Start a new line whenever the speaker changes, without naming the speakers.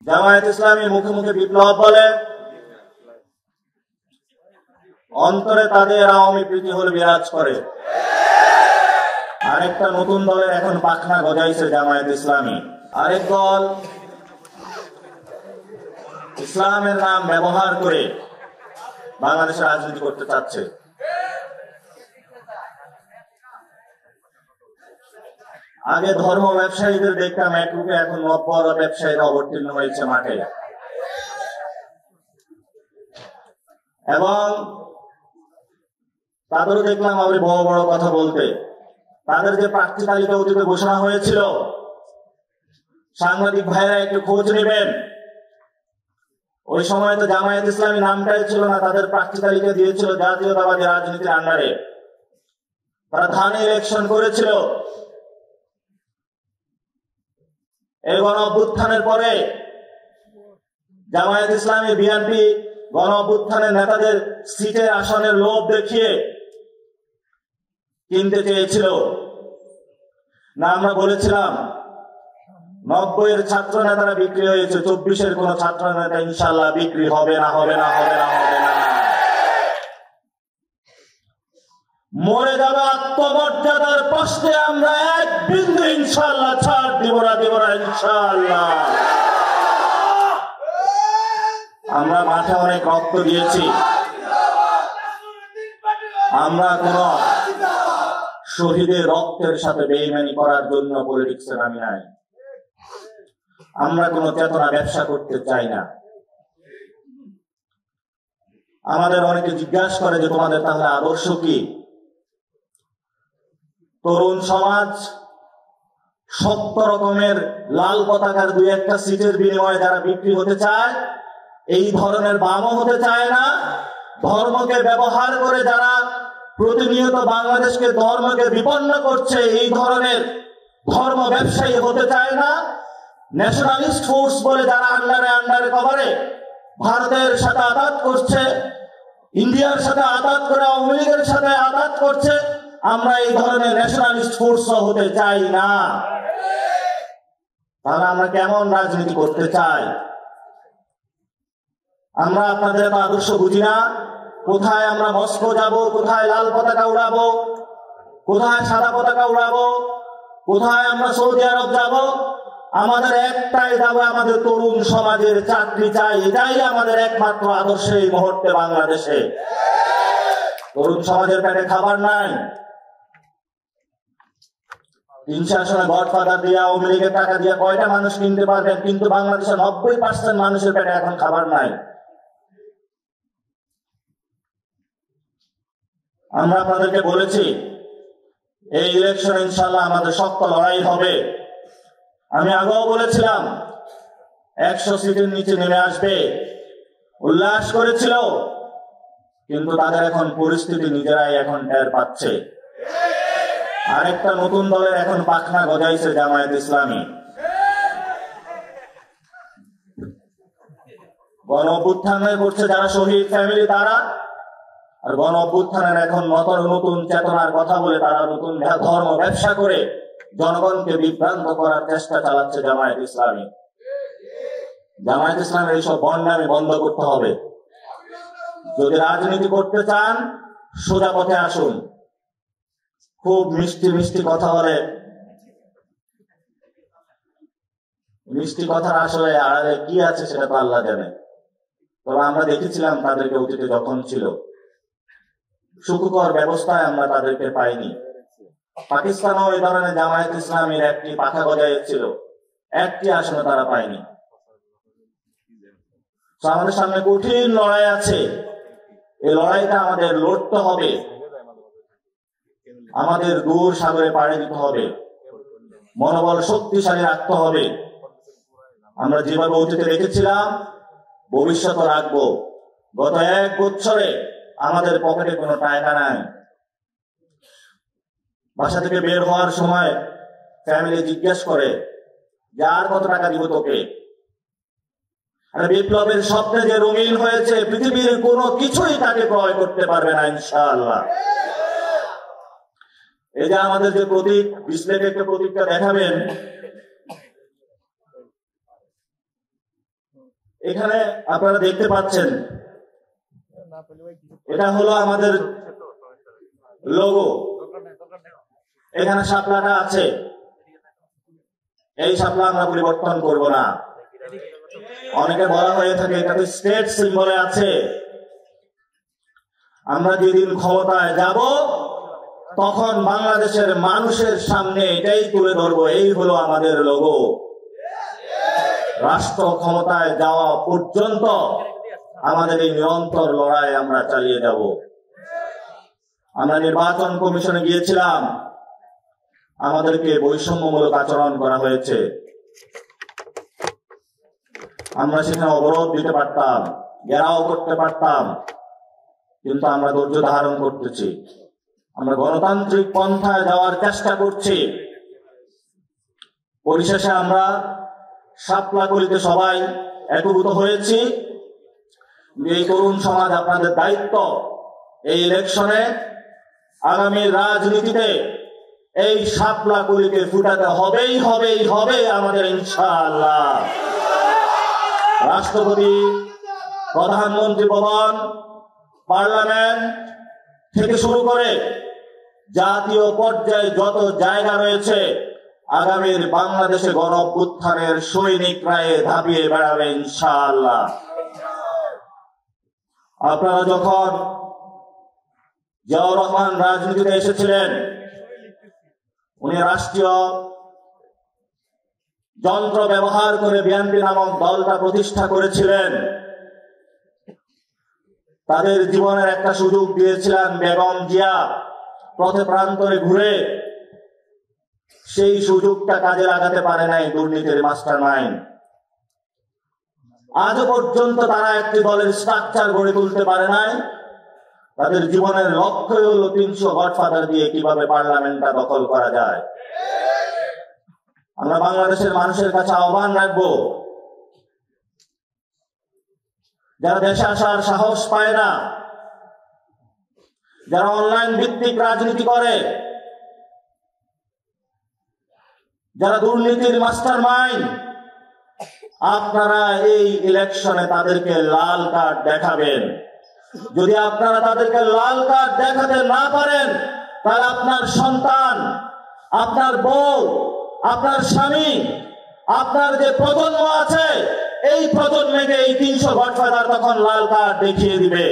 জামায়াত ইসলামী মুখে মুখে বিপ্লব বলে, অন্তরে তাদের আওয়ামী প্রীতি হলে বিরাজ করে। আরেকটা নতুন দলের এখন পাখনা গজাইছে জামায়াত ইসলামী। আরেক দল ইসলামের নাম ব্যবহার করে বাংলাদেশে রাজনীতি করতে চাচ্ছে। আগে ধর্ম ব্যবসায়ীদের দেখতাম এক রূপে, এখন বড় ব্যবসায়ীরা অবতীর্ণ হয়েছে মাঠে, এবং তাদেরও দেখলাম আবার বড় বড় কথা বলতে। তাদের যে প্রার্থী তালিকা অতীতে ঘোষণা হয়েছিল, সাংবাদিক ভাইরা একটু খোঁজ নেবেন, ওই সময় তো জামায়াত ইসলামী নামটাই ছিল না, তাদের প্রার্থী তালিকা দিয়েছিল জাতীয়তাবাদী রাজনীতির আন্ডারে। তারা ধানে ইলেকশন করেছিল। এই গণ অভ্যুত্থানের পরে জামায়াত ইসলামী বিএনপি গণ অভ্যুত্থানের নেতাদের সিটের আসনের লোভ দেখিয়ে কিনতে চেয়েছিল না। আমরা বলেছিলাম 90-এর ছাত্র নেতারা বিক্রি হয়েছে, 24-এর কোন ছাত্র নেতা ইনশাল্লাহ বিক্রি হবে না, হবে না, হবে না, হবে না। মরে যাবে আত্মমর্যাদার প্রশ্নে আমরা এক বিন্দু ইনশাল্লাহ ছাড় দিব না, দিব না ইনশাল্লাহ। আমরা মাঠে অনেক রক্ত দিয়েছি, আমরা কোন শহীদের রক্তের সাথে বেইমানি করার জন্য পলিটিক্সে নামি নাই। আমরা কোন চেতনা ব্যবসা করতে চাই না। আমাদের অনেকে জিজ্ঞাসা করে যে তোমাদের তাহলে আদর্শ কি? তরুণ সমাজ 70 রকমের লাল পতাকার 2-1টা সিটের বিনিময়ে যারা বিক্রি হতে চায়, এই ধরনের বামও হতে চায় না। ধর্মকে ব্যবহার করে যারা প্রতিনিয়ত বাংলাদেশকে ধর্মকে বিপন্ন করছে, এই ধরনের ধর্ম ব্যবসায়ী হতে চায় না। ন্যাশনালিস্ট ফোর্স বলে যারা আন্ডারে কভারে ভারতের সাথে আঘাত করছে, ইন্ডিয়ার সাথে আঘাত করে আওয়ামী লীগের সাথে আঘাত করছে, আমরা এই ধরনের ন্যাশনালিস্ট ফোর্স হতে চাই না। তাহলে আমরা কেমন রাজনীতি করতে চাই? আমরা আপনাদের এত আদর্শ বুঝি না। কোথায় আমরা মস্কো যাব, কোথায় লাল পতাকা উড়াবো, কোথায় সাদা পতাকা উড়াবো, কোথায় আমরা সৌদি আরব যাব? আমাদের একটাই দাবি, আমাদের তরুণ সমাজের চাকরি চাই। এটাই আমাদের একমাত্র আদর্শ এই মুহূর্তে বাংলাদেশে। তরুণ সমাজের পেটে খাবার নাই। 300 আসনে গডফাদার দিয়ে আওয়ামী লীগের টাকা দিয়ে কয়টা মানুষ কিনতে পারবেন? কিন্তু বাংলাদেশের 90% মানুষের পেটে এখন খাবার নাই। আমরা আপনাদেরকে বলেছি এই ইলেকশন ইনশাল্লাহ আমাদের শক্ত লড়াই হবে। আমি আগেও বলেছিলাম 100 সিটের নিচে নেমে আসবে, উল্লাস করেছিল, কিন্তু তাদের এখন পরিস্থিতি নিজেরাই এখন টের পাচ্ছে। আরেকটা নতুন দলের এখন পাখনা গজাইছে জামায়াত ইসলামী। গণ অভ্যুত্থানে করছে যারা শহীদ ফ্যামিলি তারা, আর গণ অভ্যুত্থানের এখন নতুন চেতনার কথা বলে তারা নতুন ধর্ম ব্যবসা করে জনগণকে বিভ্রান্ত করার চেষ্টা চালাচ্ছে জামায়াত ইসলামী। জামায়াত ইসলামের এইসব বন্ডামি বন্ধ করতে হবে। যদি রাজনীতি করতে চান সোজা পথে আসুন। খুব মিষ্টি মিষ্টি কথা বলে, মিষ্টি কথার আসলে আড়ালে কি আছে সেটা তো আল্লাহ জানে। তবে আমরা দেখেছিলাম তাদেরকে অতীতে যখন ছিল, সুখকর ব্যবস্থায় আমরা তাদেরকে পাইনি। পাকিস্তানও এই ধরনের জামায়াত ইসলামের একটি পাখা গজাইছিল, একটি আসনে তারা পায়নি। আমাদের সামনে কঠিন লড়াই আছে। এই লড়াইটা আমাদের লড়তে হবে, আমাদের দূর সাগরে পাড়ি দিতে হবে, মনোবল শক্তিশালী রাখতে হবে। আমরা যেভাবে অতীতে রেখেছিলাম ভবিষ্যতে রাখবো। গত 1 বছরে আমাদের পকেটে কোনো টাকা নাই। বাসা থেকে বের হওয়ার সময় ফ্যামিলি জিজ্ঞেস করে যে আর কত টাকা দিব তোকে। আর বিপ্লবের স্বপ্নে যে রঙিন হয়েছে, পৃথিবীর কোনো কিছুই তাকে ক্রয় করতে পারবে না ইনশাআল্লাহ। এই যে আমাদের যে প্রতীক, ডিসপ্লেতে একটা প্রতীকটা দেখাবেন, এখানে আপনারা দেখতে পাচ্ছেন, এটা হলো আমাদের লোগো। এখানে শাপলাটা আছে, এই শাপলা আমরা পরিবর্তন করব না। অনেকে বলা হয়ে থাকে এটা তো স্টেট সিম্বলে আছে। আমরা যেদিন ক্ষমতায় যাব তখন বাংলাদেশের মানুষের সামনে এটাই তুলে ধরবো, এই হলো আমাদের লোগো। রাষ্ট্র ক্ষমতায় যাওয়া পর্যন্ত আমাদের এই নিরন্তর লড়াই আমরা চালিয়ে যাব। আমরা নির্বাচন কমিশনে গিয়েছিলাম, আমাদেরকে বৈষম্যমূলক আচরণ করা হয়েছে। আমরা সেখানে অবরোধ দিতে পারতাম, ঘেরাও করতে পারতাম, কিন্তু আমরা ধৈর্য ধারণ করতেছি। আমরা গণতান্ত্রিক পন্থায় যাওয়ার চেষ্টা করছি। পরিশেষে আমরা শাপলাকলিতে সবাই একীভূত হয়েছি। এই তরুণ সমাজ, আপনাদের দায়িত্ব এই ইলেকশনে, আগামী রাজনীতিতে এই শাপলাকলিকে ফুটাতে হবেই আমাদের, ইনশাআল্লাহ। রাষ্ট্রপতি, প্রধানমন্ত্রী ভবন, পার্লামেন্ট থেকে শুরু করে জাতীয় পর্যায়ে যত জায়গা রয়েছে, আগামীর বাংলাদেশে গণ-অভ্যুত্থানের সৈনিকরা ধাপিয়ে বেড়াবে, ইনশাআল্লাহ। আপনারা যখন জিয়াউর রহমান রাজনীতিতে এসেছিলেন, উনি রাষ্ট্রীয় যন্ত্র ব্যবহার করে বিএনপি নামক দলটা প্রতিষ্ঠা করেছিলেন। তাদের জীবনের একটা সুযোগ দিয়েছিলেন বেগম জিয়া, পথে প্রান্তরে ঘুরে। সেই সুযোগটা কাজে লাগাতে পারে নাই দুর্নীতির মাস্টারমাইন্ড। আজও পর্যন্ত তারা একটি দলের স্ট্রাকচার গড়ে তুলতে পারে নাই। তাদের জীবনের লক্ষ্যই হলো 300 গডফাদার দিয়ে কিভাবে পার্লামেন্টটা দখল করা যায়। আমরা বাংলাদেশের মানুষের কাছে আহ্বান রাখবো, যারা দেশে আসার সাহস পায় না, যারা অনলাইন ভিত্তিক রাজনীতি করে, যারা দুর্নীতির মাস্টারমাইন্ড, আপনারা এই ইলেকশনে তাদেরকে লাল কার্ড দেখাবেন। যদি আপনারা তাদেরকে লাল কার্ড দেখাতে না পারেন, তাহলে আপনার সন্তান, আপনার বউ, আপনার স্বামী, আপনার যে প্রজন্ম আছে, এই প্রজন্মকে এই 300 গডফাদার তখন লাল কার্ড দেখিয়ে দিবে।